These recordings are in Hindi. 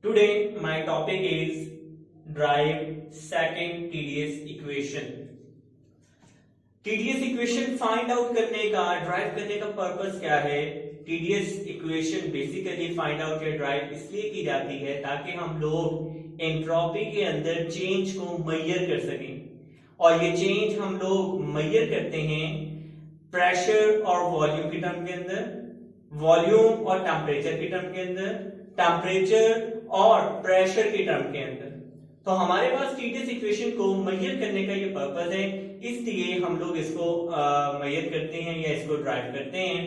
Today my topic is derive second TDS equation. TDS equation find out करने का ड्राइव करने का पर्पस क्या है? TDS equation basically find out या ड्राइव इसलिए की जाती है ताकि हम लोग एंट्रोपी के अंदर चेंज को मेजर कर सकें, और ये चेंज हम लोग मेजर करते हैं प्रेशर और वॉल्यूम के टर्म के अंदर, वॉल्यूम और टेम्परेचर के टर्म के अंदर, टेम्परेचर और प्रेशर के टर्म के अंदर। तो हमारे पास टीडीएस इक्वेशन को मेजर करने का ये पर्पस है, इसलिए हम लोग इसको मेजर करते हैं या इसको ड्राइव करते हैं।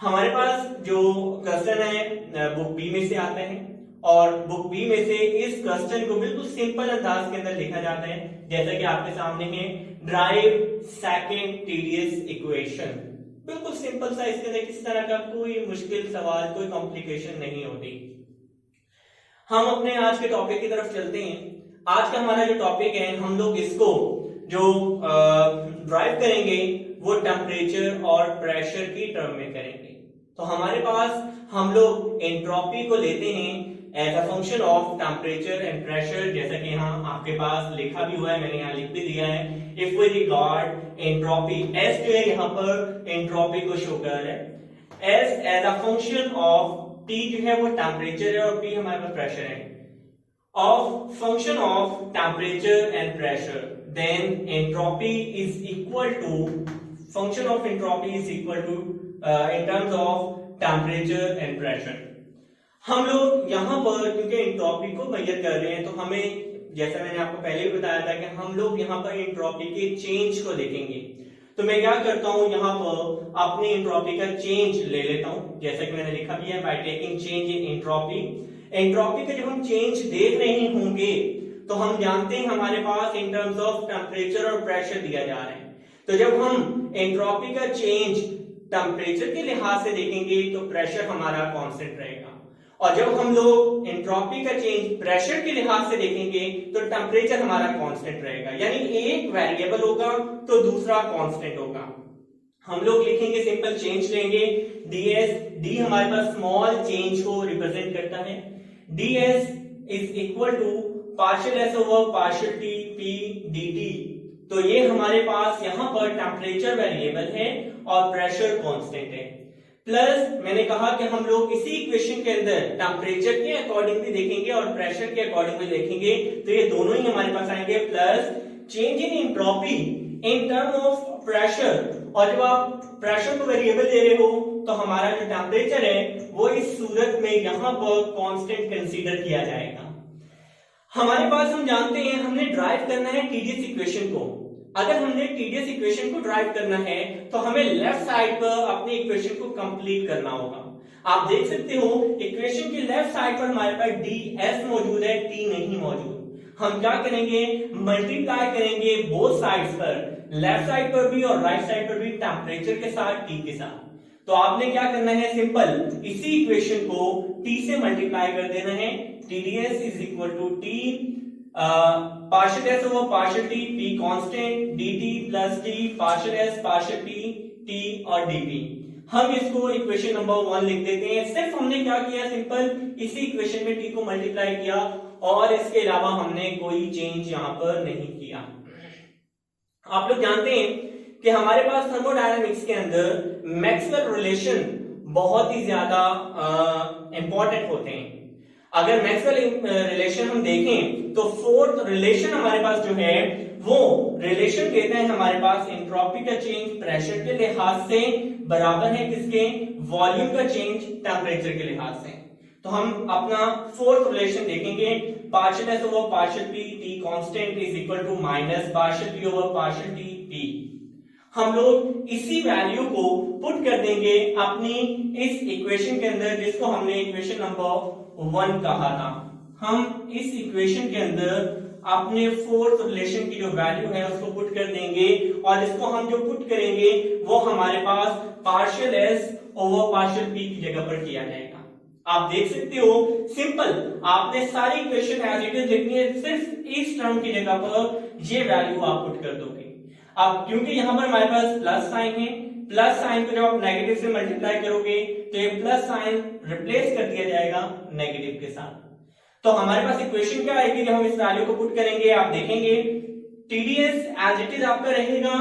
हमारे पास जो क्वेश्चन है बुक बी में से आता है, और बुक बी में से इस क्वेश्चन को बिल्कुल सिंपल अंदाज के अंदर लिखा जाता है, जैसा कि आपके सामने है ड्राइव सेकंड टीडीएस इक्वेशन। बिल्कुल सिंपल सा, इसके अंदर किसी तरह का कोई मुश्किल सवाल, कोई कॉम्प्लिकेशन नहीं होती। हम अपने आज के टॉपिक की तरफ चलते हैं। आज का हमारा जो टॉपिक है, हम लोग इसको जो ड्राइव करेंगे वो टेम्परेचर और प्रेशर की टर्म में करेंगे। तो हमारे पास हम लोग एंट्रोपी को लेते हैं as a function of temperature and pressure, जैसा कि यहाँ आपके पास लिखा भी हुआ है, मैंने यहाँ लिख भी दिया है। If we regard entropy, S जो है यहाँ पर एंट्रोपी को शो कर रहा है, as a function of T जो है वो टेम्परेचर है और P हमारे पास प्रेशर है, of function of temperature and pressure, then entropy is equal to function of entropy is equal to in terms of temperature and pressure. हम लोग यहाँ पर क्योंकि एंट्रोपी को मेजर कर रहे हैं, तो हमें, जैसा मैंने आपको पहले भी बताया था, कि हम लोग यहाँ पर एंट्रोपी के चेंज को देखेंगे। तो मैं क्या करता हूं, यहाँ पर अपनी एंट्रोपी का चेंज ले लेता हूं, जैसा कि मैंने लिखा भी है, by taking change in entropy. Entropy का जब हम चेंज देख रहे होंगे तो हम जानते हैं हमारे पास इन टर्म्स ऑफ टेम्परेचर और प्रेशर दिया जा रहा है। तो जब हम एंट्रोपी का चेंज टेम्परेचर के लिहाज से देखेंगे तो प्रेशर हमारा कांस्टेंट रहेगा, और जब हम लोग एंट्रोपी का चेंज प्रेशर के लिहाज से देखेंगे तो टेम्परेचर हमारा कांस्टेंट रहेगा। यानी एक वेरिएबल होगा तो दूसरा कांस्टेंट होगा। हम लोग लिखेंगे, सिंपल चेंज लेंगे, ds, d हमारे पास स्मॉल चेंज को रिप्रेजेंट करता है। ds is equal to partial s over partial t p dt। तो ये हमारे पास यहाँ पर टेम्परेचर वेरिएबल है और प्रेशर कांस्टेंट है। प्लस मैंने कहा कि हम लोग इसी इक्वेशन के अंदर टेम्परेचर के अकॉर्डिंग भी देखेंगे और प्रेशर के अकॉर्डिंग भी देखेंगे, तो ये दोनों ही हमारे पास आएंगे। Plus change in entropy in term of pressure, और जब आप प्रेशर को वेरिएबल ले रहे हो तो हमारा जो टेम्परेचर है वो इस सूरत में यहाँ पर कांस्टेंट कंसीडर किया जाएगा। हमारे पास, हम जानते हैं, हमने ड्राइव करना है टीडीएस इक्वेशन को। अगर हमने टीडीएस इक्वेशन को ड्राइव करना है तो हमें लेफ्ट साइड पर अपनी इक्वेशन को कंप्लीट करना होगा। आप देख सकते हो इक्वेशन की लेफ्ट साइड पर हमारे पास ds मौजूद है, t नहीं मौजूद। हम क्या करेंगे, मल्टीप्लाई करेंगे बोथ साइड्स पर, लेफ्ट साइड पर भी और राइट साइड पर भी, टेम्परेचर के साथ t के साथ। तो आपने क्या करना है, सिंपल इसी इक्वेशन को t से मल्टीप्लाई कर देना है। TDS is equal to t partial s over partial t, p constant, dt plus t partial s partial t और dp। हम इसको इक्वेशन नंबर 1 लिख देते हैं। सिर्फ हमने क्या किया, सिंपल इसी इक्वेशन में t को मल्टीप्लाई किया, और इसके अलावा हमने कोई चेंज यहां पर नहीं किया। आप लोग जानते हैं कि हमारे पास थर्मोडायनामिक्स के अंदर मैक्सवेल रिलेशन बहुत ही ज्यादा इंपॉर्टेंट होते हैं। अगर मैक्सवेल रिलेशन हम देखें तो फोर्थ रिलेशन हमारे पास जो है वो रिलेशन कहते हैं हमारे पास एंट्रोपी का चेंज प्रेशर के लिहाज से बराबर है किसके, वॉल्यूम का चेंज टेम्परेचर के लिहाज से। तो हम अपना फोर्थ रिलेशन देखेंगे, partial s over partial p, t constant is equal to minus partial p over partial t p। हम लोग इसी वैल्यू को पुट कर देंगे अपनी इस इक्वेशन के अंदर, जिसको हमने इक्वेशन नंबर 1 कहा था। हम इस इक्वेशन के अंदर अपने फोर्थ रिलेशन की जो वैल्यू है उसको पुट कर देंगे, और इसको हम जो पुट करेंगे वो हमारे पास partial s over partial p की जगह पर किया जाएगा। आप देख सकते हो, सिंपल आपने सारी इक्वेशन एज इट इज लिखनी है, सिर्फ इस टर्म की जगह पर ये वैल्यू आप पुट कर दोगे। अब क्योंकि यहां पर हमारे पास प्लस साइन है, प्लस साइन को जब आप नेगेटिव से मल्टीप्लाई करोगे तो ये प्लस साइन रिप्लेस कर दिया जाएगा नेगेटिव के साथ। तो हमारे पास इक्वेशन क्या आएगी जब हम इस वैल्यू को पुट करेंगे, आप देखेंगे टीडीएस एज इट इज आपका रहेगा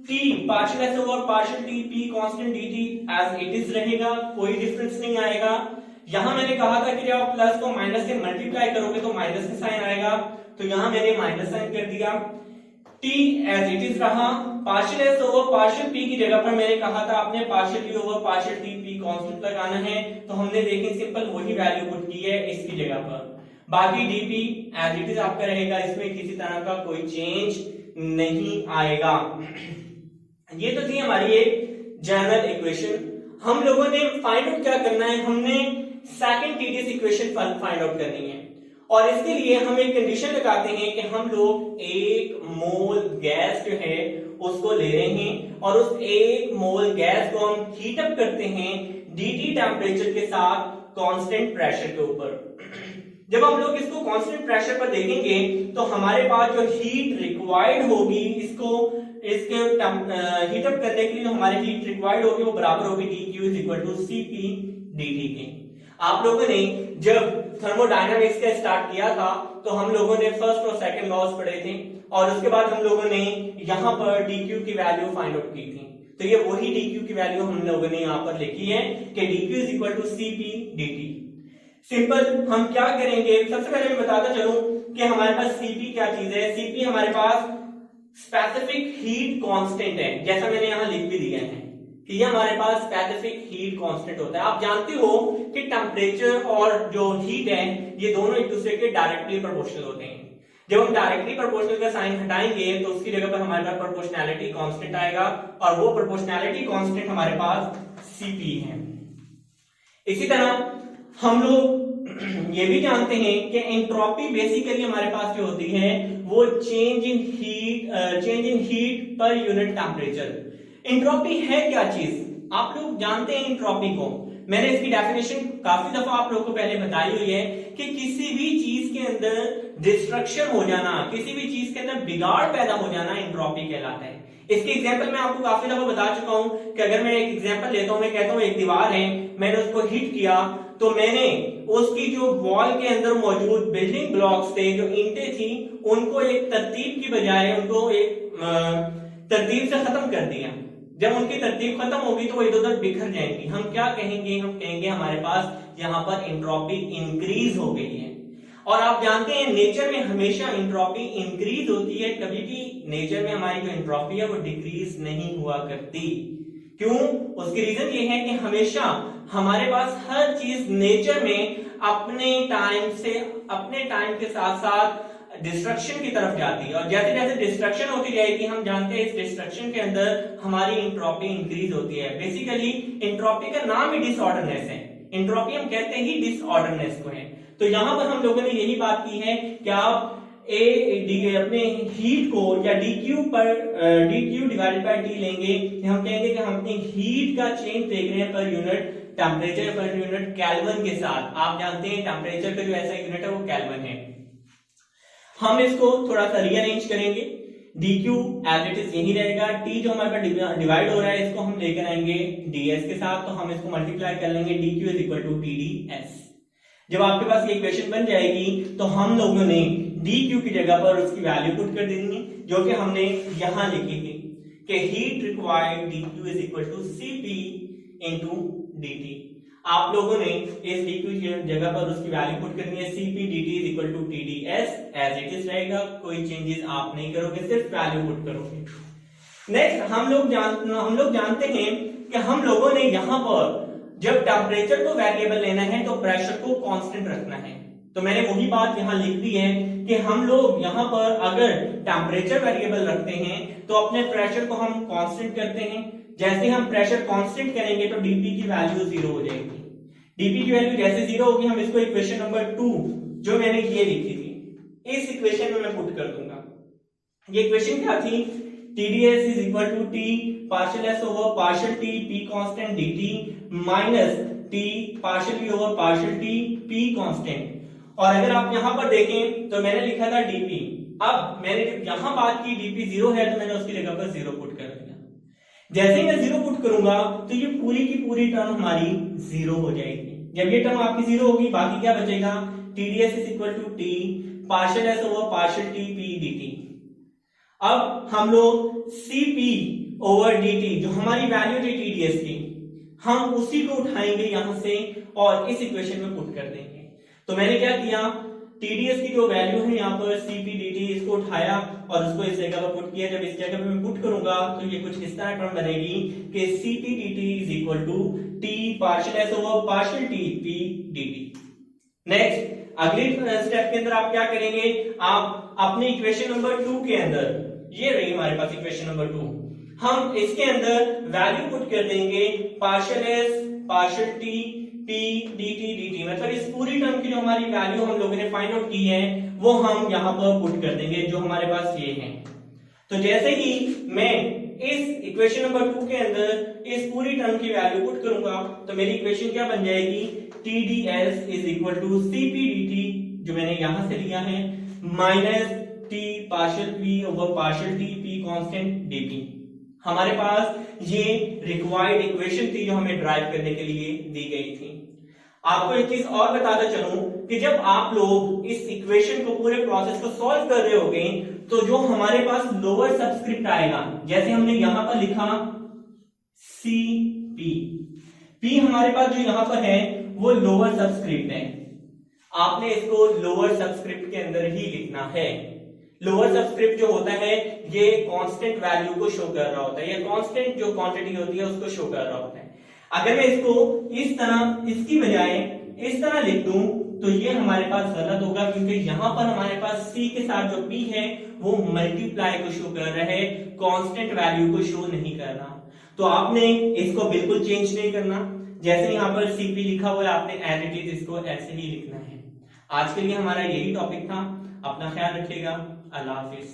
T partial S over partial T P constant dt as it is रहेगा, कोई डिफरेंस नहीं आएगा। यहां मैंने कहा था कि जब आप प्लस को माइनस से मल्टीप्लाई करोगे तो माइनस का साइन आएगा, तो यहां मैंने माइनस साइन कर दिया। t एज इट इज रहा, partial S over partial p की जगह पर मैंने कहा था आपने partial t over partial t p constant लगाना है, तो हमने देखिए सिंपल वही वैल्यू पुट की है इसकी जगह पर। बाकी dp एज इट इज आपका रहेगा, इसमें किसी तरह का कोई चेंज नहीं आएगा। ये तो थी हमारी एक जनरल इक्वेशन। हम लोगों ने फाइंड आउट क्या करना है, हमने second TDS equation find out करनी है, और इसके लिए हम एक कंडीशन लगाते हैं कि हम लोग एक मोल गैस जो है उसको ले रहे हैं और उस एक मोल गैस को हम हीट अप करते हैं dt टेम्परेचर के साथ कांस्टेंट प्रेशर के ऊपर। जब हम लोग इसको कांस्टेंट प्रेशर पर देखेंगे तो हमारे पास जो हीट रिक्वायर्ड होगी इसके हीट अप करने के लिए जो हमारी हीट रिक्वायर्ड होगी वो बराबर होगी dq is equal to cp dt के। आप लोगों ने जब थर्मोडायनामिक्स का स्टार्ट किया था तो हम लोगों ने फर्स्ट और सेकंड लॉज पढ़े थे, और उसके बाद हम लोगों ने यहाँ पर dq की वैल्यू फाइंड आउट की थी। तो ये वही dq की वैल्यू हम लोगों ने यहाँ पर लिखी है कि dq is equal to cp dt। Simple हम क्या करेंगे, सबसे पहले मैं बताता चलूं कि हमारे पास cp क्या चीज है। cp हमारे पास स्पेसिफिक हीट कांस्टेंट है, जैसा मैंने यहां लिख भी दिया है कि ये हमारे पास स्पेसिफिक हीट कांस्टेंट होता है। आप जानते हो कि टेम्परेचर और जो हीट है ये दोनों एक दूसरे के डायरेक्टली प्रोपोर्शनल होते हैं। जब हम डायरेक्टली प्रोपोर्शनल का साइन हटाएंगे तो उसकी जगह पर हमारे पास प्रोपोर्शनैलिटी कांस्टेंट आएगा, और वो प्रोपोर्शनैलिटी कांस्टेंट हमारे पास cp है। इसी तरह हम लोग ये भी जानते हैं कि एंट्रोपी बेसिकली हमारे पास जो होती है वो change in heat per unit temperature. Entropy है क्या चीज, आप लोग जानते हैं एंट्रोपी को। मैंने इसकी डेफिनेशन काफी दफा आप लोगों को पहले बताई हुई है कि किसी भी चीज के अंदर डिस्ट्रक्शन हो जाना, किसी भी चीज के अंदर बिगाड़ पैदा हो जाना एंट्रोपी कहलाता है। इसकी एग्जांपल मैं आपको काफी दफा बता चुका हूं कि अगर मैं एक एग्जांपल लेता हूं, मैं कहता हूं एक दीवार है, मैंने उसको हिट किया तो मैंने उसकी जो वॉल के अंदर मौजूद बिल्डिंग ब्लॉक्स थे, जो ईंटें थी, उनको एक तरतीब की बजाय उनको एक तरतीब से खत्म कर दिया। जब उनकी तरतीब खत्म होगी तो वो इधर उधर बिखर जाएंगी। हम क्या कहेंगे, हम कहेंगे हमारे पास यहाँ पर एंट्रोपी इंक्रीज हो गई है। और आप जानते हैं नेचर में हमेशा एंट्रोपी इंक्रीज होती है, कभी भी नेचर में हमारी जो एंट्रोपी है वो डिक्रीज नहीं हुआ करती। क्यों? उसकी रीजन ये है कि हमेशा हमारे पास हर चीज नेचर में अपने टाइम के साथ साथ डिस्ट्रक्शन की तरफ जाती है, और जैसे जैसे डिस्ट्रक्शन होती जाएगी हम जानते हैं इस डिस्ट्रक्शन के अंदर हमारी एंट्रोपी इंक्रीज होती है। बेसिकली एंट्रोपी का नाम ही डिसऑर्डरनेस है, एंट्रोपी हम कहते ही डिसऑर्डरनेस को है। तो यहां पर हम लोगों ने यही बात की है कि आप अपने हीट को या dq डिवाइडेड बाय टी लेंगे, हम कहेंगे कि हम अपनी हीट का चेंज देख रहे हैं per unit temperature per unit kelvin के साथ। आप जानते हैं टेम्परेचर का जो ऐसा यूनिट है वो केल्विन है। हम इसको थोड़ा सा रीअरेंज करेंगे, dq एज इट इज यही रहेगा, t जो हमारे पास डिवाइड हो रहा है इसको हम लेकर आएंगे ds के साथ, तो हम इसको मल्टीप्लाई कर लेंगे, dq is equal to tds। जब आपके पास ये इक्वेशन बन जाएगी तो हम लोगों ने dq की जगह पर उसकी वैल्यू पुट कर देनी है जो कि हमने यहां लिखी थी कि heat required dq is equal to cp into dt। आप लोगों ने इस dq की जगह पर उसकी वैल्यू पुट करनी है, cp dt is equal to tds as it is रहेगा, कोई चेंजेस आप नहीं करोगे, सिर्फ वैल्यू पुट करोगे। नेक्स्ट हम लोग जानते हैं कि हम लोगों ने यहां पर जब टेम्परेचर को वेरिएबल लेना है तो प्रेशर को कांस्टेंट रखना है। तो मैंने वही बात यहां लिख दी है कि हम लोग यहां पर अगर टेम्परेचर वेरिएबल रखते हैं तो अपने प्रेशर को हम कांस्टेंट करते हैं। जैसे हम प्रेशर कांस्टेंट करेंगे तो डीपी की वैल्यू 0 हो जाएगी। डीपी की वैल्यू जैसे 0 होगी, हम इसको इक्वेशन नंबर 2 जो मैंने ये लिखी थी इस इक्वेशन में मैं पुट कर दूंगा। ये इक्वेशन क्या थी, TDS is equal to T partial S over partial T P constant dt minus T partial V over partial T P constant। और अगर आप यहां पर देखें तो मैंने लिखा था dp, अब मैंने जब यहां बात की dp 0 है तो मैंने उसकी जगह पर 0 पुट कर दिया। जैसे ही मैं 0 पुट करूंगा तो ये पूरी की पूरी टर्म हमारी 0 हो जाएगी। जब ये टर्म आपकी 0 होगी बाकी क्या बचेगा, TDS is equal to T partial S over partial T P dt। अब हम लोग Cp ओवर dt जो हमारी वैल्यू थी TDS की, हम उसी को उठाएंगे यहां से और इस इक्वेशन में पुट कर देंगे। तो मैंने क्या किया, TDS की जो वैल्यू है यहाँ पर Cp dt, इसको उठाया और उसको इस जगह पर पुट किया। जब इस जगह पे मैं पुट करूंगा तो ये कुछ इस तरह टर्म बनेगी कि Cp dt is equal to T partial S over partial T P dt। Next अगली स्टेप के अंदर आप क्या करेंगे, आप अपने इक्वेशन नंबर 2 के अंदर, ये रही हमारे पास इक्वेशन नंबर 2, हम इसके अंदर वैल्यू पुट कर देंगे partial S partial T P dt dt, मतलब इस पूरी टर्म की जो हमारी वैल्यू हम लोगों ने फाइंड आउट की है वो हम यहां पर पुट कर देंगे जो हमारे पास ये है। तो जैसे ही मैं इस इक्वेशन नंबर 2 के अंदर इस पूरी टर्म की वैल्यू पुट करूंगा तो मेरी इक्वेशन क्या बन जाएगी, TDS is equal to Cp dt जो मैंने यहां से लिया है minus T partial P over partial T P constant dp। हमारे पास ये रिक्वायर्ड इक्वेशन थी जो हमें ड्राइव करने के लिए दी गई थी। आपको एक चीज और बताता चलूं कि जब आप लोग इस इक्वेशन को पूरे प्रोसेस को सॉल्व कर रहे होगे तो जो हमारे पास लोअर सबस्क्रिप्ट आएगा, जैसे हमने यहां पर लिखा Cp, P हमारे पास जो यहां पर है वो लोअर सबस्क्रिप्ट है, आपने इसको लोअर सबस्क्रिप्ट के अंदर ही लिखना है। लोअर सबस्क्रिप्ट जो होता है ये कांस्टेंट वैल्यू को शो कर रहा होता है, ये कांस्टेंट जो क्वांटिटी होती है उसको शो कर रहा होता है। अगर मैं इसको इस तरह, इसकी बजाय इस तरह लिख दूं तो ये हमारे पास गलत होगा, क्योंकि यहां पर हमारे पास C के साथ जो P है वो मल्टीप्लाई को शो कर रहा है, कांस्टेंट वैल्यू को शो नहीं कर रहा। तो आपने इसको बिल्कुल चेंज नहीं करना, जैसे यहां पर Cp लिखा हुआ है आपने एज इट इज इसको ऐसे ही लिखना है। आज के लिए हमारा यही टॉपिक था, अपना ख्याल रखिएगा, अल्लाह हाफिज।